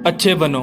अच्छे बनो।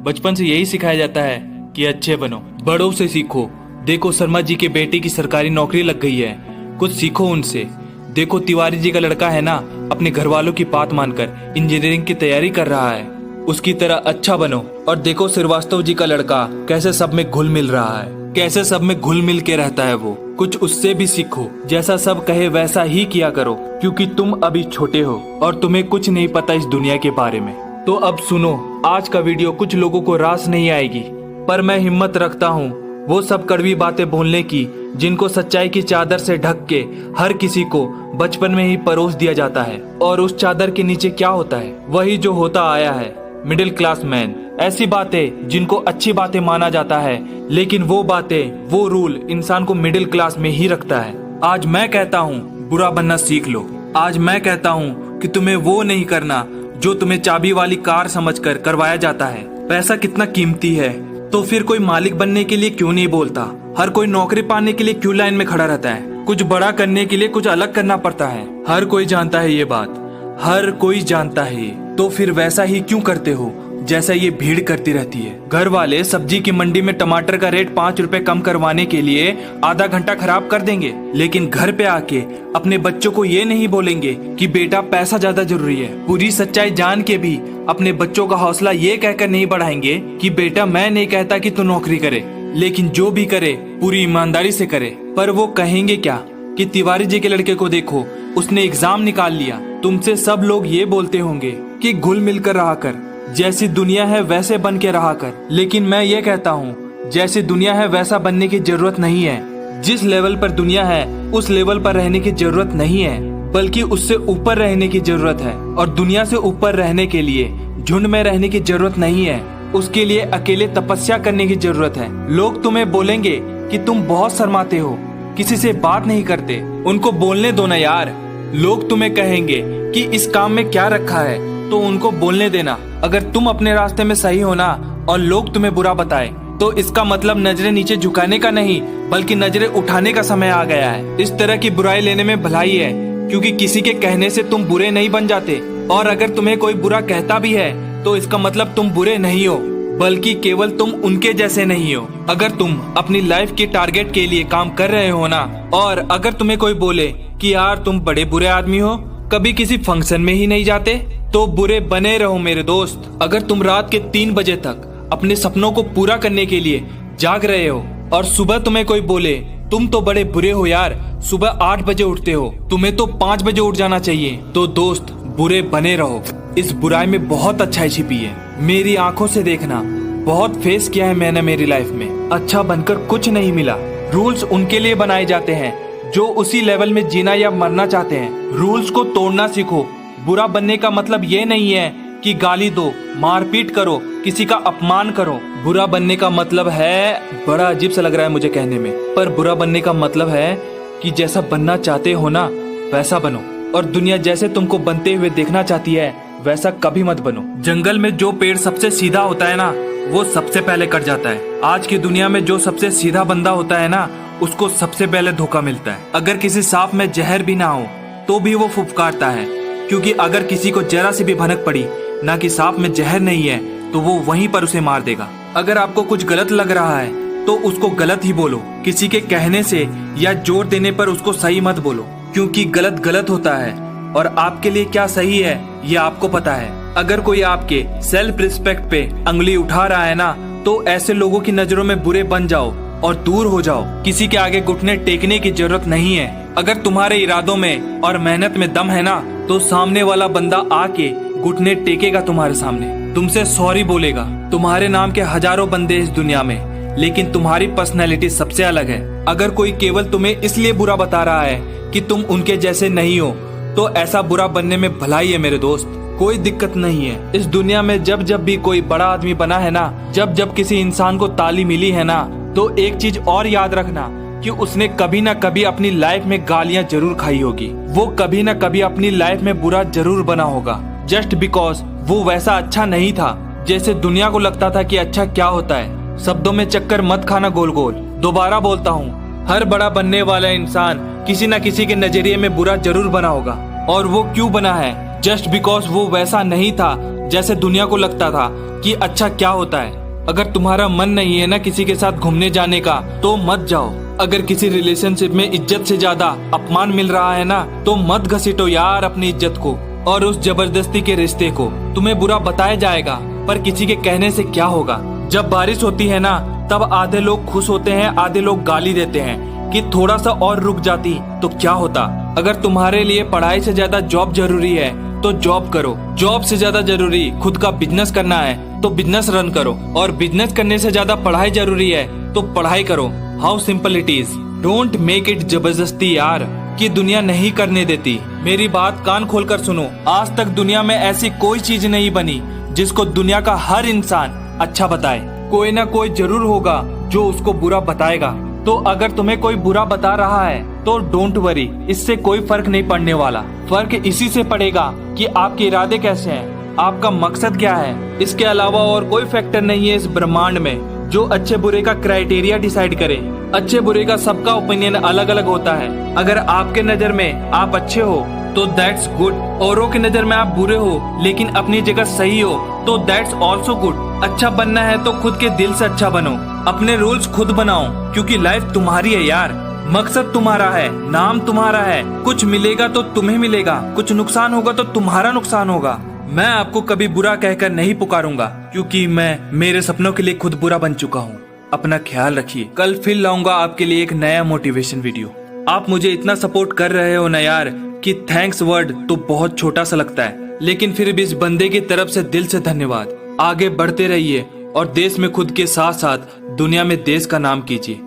बचपन से यही सिखाया जाता है कि अच्छे बनो, बड़ों से सीखो। देखो शर्मा जी के बेटे की सरकारी नौकरी लग गई है, कुछ सीखो उनसे। देखो तिवारी जी का लड़का है ना, अपने घर वालों की बात मानकर इंजीनियरिंग की तैयारी कर रहा है, उसकी तरह अच्छा बनो। और देखो श्रीवास्तव जी का लड़का कैसे सब में घुल मिल रहा है, कैसे सब में घुल मिल के रहता है वो, कुछ उससे भी सीखो। जैसा सब कहे वैसा ही किया करो, क्योंकि तुम अभी छोटे हो और तुम्हें कुछ नहीं पता इस दुनिया के बारे में। तो अब सुनो, आज का वीडियो कुछ लोगों को रास नहीं आएगी, पर मैं हिम्मत रखता हूँ वो सब कड़वी बातें बोलने की जिनको सच्चाई की चादर से ढक के हर किसी को बचपन में ही परोस दिया जाता है। और उस चादर के नीचे क्या होता है, वही जो होता आया है, मिडिल क्लास मैन। ऐसी बातें जिनको अच्छी बातें माना जाता है, लेकिन वो बातें, वो रूल इंसान को मिडिल क्लास में ही रखता है। आज मैं कहता हूँ बुरा बनना सीख लो। आज मैं कहता हूँ कि तुम्हें वो नहीं करना जो तुम्हें चाबी वाली कार समझकर करवाया जाता है। पैसा कितना कीमती है, तो फिर कोई मालिक बनने के लिए क्यों नहीं बोलता? हर कोई नौकरी पाने के लिए क्यों लाइन में खड़ा रहता है? कुछ बड़ा करने के लिए कुछ अलग करना पड़ता है। हर कोई जानता है ये बात, हर कोई जानता है ये, तो फिर वैसा ही क्यों करते हो जैसा ये भीड़ करती रहती है? घर वाले सब्जी की मंडी में टमाटर का रेट 5 रुपए कम करवाने के लिए आधा घंटा खराब कर देंगे, लेकिन घर पे आके अपने बच्चों को ये नहीं बोलेंगे कि बेटा पैसा ज्यादा जरूरी है। पूरी सच्चाई जान के भी अपने बच्चों का हौसला ये कहकर नहीं बढ़ाएंगे कि बेटा मैं नहीं कहता कि तू नौकरी करे, लेकिन जो भी करे पूरी ईमानदारी से करे। पर वो कहेंगे क्या कि तिवारी जी के लड़के को देखो, उसने एग्जाम निकाल लिया। तुमसे सब लोग ये बोलते होंगे कि घुल मिल कर रहा कर, जैसी दुनिया है वैसे बन के रहा कर। लेकिन मैं ये कहता हूँ जैसी दुनिया है वैसा बनने की जरूरत नहीं है। जिस लेवल पर दुनिया है उस लेवल पर रहने की जरूरत नहीं है, बल्कि उससे ऊपर रहने की जरूरत है। और दुनिया से ऊपर रहने के लिए झुंड में रहने की जरूरत नहीं है, उसके लिए अकेले तपस्या करने की जरूरत है। लोग तुम्हें बोलेंगे कि तुम बहुत शर्माते हो, किसी से बात नहीं करते, उनको बोलने दो ना यार। लोग तुम्हें कहेंगे कि इस काम में क्या रखा है, तो उनको बोलने देना। अगर तुम अपने रास्ते में सही हो ना और लोग तुम्हें बुरा बताए, तो इसका मतलब नजरें नीचे झुकाने का नहीं, बल्कि नजरें उठाने का समय आ गया है। इस तरह की बुराई लेने में भलाई है, क्योंकि किसी के कहने से तुम बुरे नहीं बन जाते। और अगर तुम्हें कोई बुरा कहता भी है, तो इसका मतलब तुम बुरे नहीं हो, बल्कि केवल तुम उनके जैसे नहीं हो। अगर तुम अपनी लाइफ के टारगेट के लिए काम कर रहे हो ना, और अगर तुम्हें कोई बोले कि यार तुम बड़े बुरे आदमी हो, कभी किसी फंक्शन में ही नहीं जाते, तो बुरे बने रहो मेरे दोस्त। अगर तुम रात के 3 बजे तक अपने सपनों को पूरा करने के लिए जाग रहे हो, और सुबह तुम्हें कोई बोले तुम तो बड़े बुरे हो यार, सुबह 8 बजे उठते हो, तुम्हें तो 5 बजे उठ जाना चाहिए, तो दोस्त बुरे बने रहो। इस बुराई में बहुत अच्छाई छिपी है, मेरी आंखों से देखना। बहुत फेस किया है मैंने मेरी लाइफ में, अच्छा बनकर कुछ नहीं मिला। रूल्स उनके लिए बनाए जाते हैं जो उसी लेवल में जीना या मरना चाहते हैं। रूल्स को तोड़ना सीखो। बुरा बनने का मतलब ये नहीं है कि गाली दो, मारपीट करो, किसी का अपमान करो। बुरा बनने का मतलब है, बड़ा अजीब सा लग रहा है मुझे कहने में, पर बुरा बनने का मतलब है कि जैसा बनना चाहते हो ना वैसा बनो, और दुनिया जैसे तुमको बनते हुए देखना चाहती है वैसा कभी मत बनो। जंगल में जो पेड़ सबसे सीधा होता है ना, वो सबसे पहले कट जाता है। आज की दुनिया में जो सबसे सीधा बंदा होता है ना, उसको सबसे पहले धोखा मिलता है। अगर किसी सांप में जहर भी ना हो तो भी वो फुफकारता है, क्योंकि अगर किसी को जरा सी भी भनक पड़ी ना कि सांप में जहर नहीं है, तो वो वहीं पर उसे मार देगा। अगर आपको कुछ गलत लग रहा है तो उसको गलत ही बोलो, किसी के कहने से या जोर देने पर उसको सही मत बोलो, क्योंकि गलत गलत होता है और आपके लिए क्या सही है ये आपको पता है। अगर कोई आपके सेल्फ रिस्पेक्ट पे अंगुली उठा रहा है ना, तो ऐसे लोगों की नजरों में बुरे बन जाओ और दूर हो जाओ। किसी के आगे घुटने टेकने की जरूरत नहीं है। अगर तुम्हारे इरादों में और मेहनत में दम है ना, तो सामने वाला बंदा आके घुटने टेकेगा तुम्हारे सामने, तुमसे सॉरी बोलेगा। तुम्हारे नाम के हजारों बंदे इस दुनिया में, लेकिन तुम्हारी पर्सनैलिटी सबसे अलग है। अगर कोई केवल तुम्हें इसलिए बुरा बता रहा है कि तुम उनके जैसे नहीं हो, तो ऐसा बुरा बनने में भलाई है मेरे दोस्त, कोई दिक्कत नहीं है। इस दुनिया में जब जब भी कोई बड़ा आदमी बना है ना, जब जब किसी इंसान को ताली मिली है ना, तो एक चीज और याद रखना कि उसने कभी ना कभी अपनी लाइफ में गालियां जरूर खाई होगी। वो कभी ना कभी अपनी लाइफ में बुरा जरूर बना होगा, जस्ट बिकॉज वो वैसा अच्छा नहीं था जैसे दुनिया को लगता था कि अच्छा क्या होता है। शब्दों में चक्कर मत खाना गोल गोल। दोबारा बोलता हूँ, हर बड़ा बनने वाला इंसान किसी न किसी के नजरिए में बुरा जरूर बना होगा। और वो क्यों बना है? जस्ट बिकॉज वो वैसा नहीं था जैसे दुनिया को लगता था कि अच्छा क्या होता है। अगर तुम्हारा मन नहीं है ना किसी के साथ घूमने जाने का तो मत जाओ। अगर किसी रिलेशनशिप में इज्जत से ज्यादा अपमान मिल रहा है ना तो मत घसीटो यार अपनी इज्जत को और उस जबरदस्ती के रिश्ते को। तुम्हें बुरा बताया जाएगा पर किसी के कहने से क्या होगा। जब बारिश होती है ना तब आधे लोग खुश होते हैं, आधे लोग गाली देते हैं कि थोड़ा सा और रुक जाती तो क्या होता। अगर तुम्हारे लिए पढ़ाई से ज्यादा जॉब जरूरी है तो जॉब करो। जॉब से ज्यादा जरूरी खुद का बिजनेस करना है तो बिजनेस रन करो। और बिजनेस करने से ज्यादा पढ़ाई जरूरी है तो पढ़ाई करो। How simple it is. Don't make it जबरदस्ती यार कि दुनिया नहीं करने देती। मेरी बात कान खोलकर सुनो। आज तक दुनिया में ऐसी कोई चीज नहीं बनी जिसको दुनिया का हर इंसान अच्छा बताए। कोई ना कोई जरूर होगा जो उसको बुरा बताएगा। तो अगर तुम्हें कोई बुरा बता रहा है तो डोंट वरी, इससे कोई फर्क नहीं पड़ने वाला। फर्क इसी से पड़ेगा कि आपके इरादे कैसे हैं, आपका मकसद क्या है। इसके अलावा और कोई फैक्टर नहीं है इस ब्रह्मांड में जो अच्छे बुरे का क्राइटेरिया डिसाइड करे। अच्छे बुरे का सबका ओपिनियन अलग अलग होता है। अगर आपके नजर में आप अच्छे हो तो दैट्स गुड। औरों की नजर में आप बुरे हो लेकिन अपनी जगह सही हो तो दैट्स ऑल्सो गुड। अच्छा बनना है तो खुद के दिल से अच्छा बनो। अपने रूल्स खुद बनाओ क्योंकि लाइफ तुम्हारी है यार। मकसद तुम्हारा है, नाम तुम्हारा है। कुछ मिलेगा तो तुम्हें मिलेगा, कुछ नुकसान होगा तो तुम्हारा नुकसान होगा। मैं आपको कभी बुरा कहकर नहीं पुकारूंगा क्योंकि मैं मेरे सपनों के लिए खुद बुरा बन चुका हूँ। अपना ख्याल रखिए। कल फिर लाऊंगा आपके लिए एक नया मोटिवेशन वीडियो। आप मुझे इतना सपोर्ट कर रहे हो ना यार कि थैंक्स वर्ड तो बहुत छोटा सा लगता है, लेकिन फिर भी इस बंदे की तरफ से दिल से धन्यवाद। आगे बढ़ते रहिए और देश में खुद के साथ साथ दुनिया में देश का नाम कीजिए।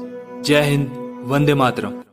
जय हिंद, वंदे मातरम।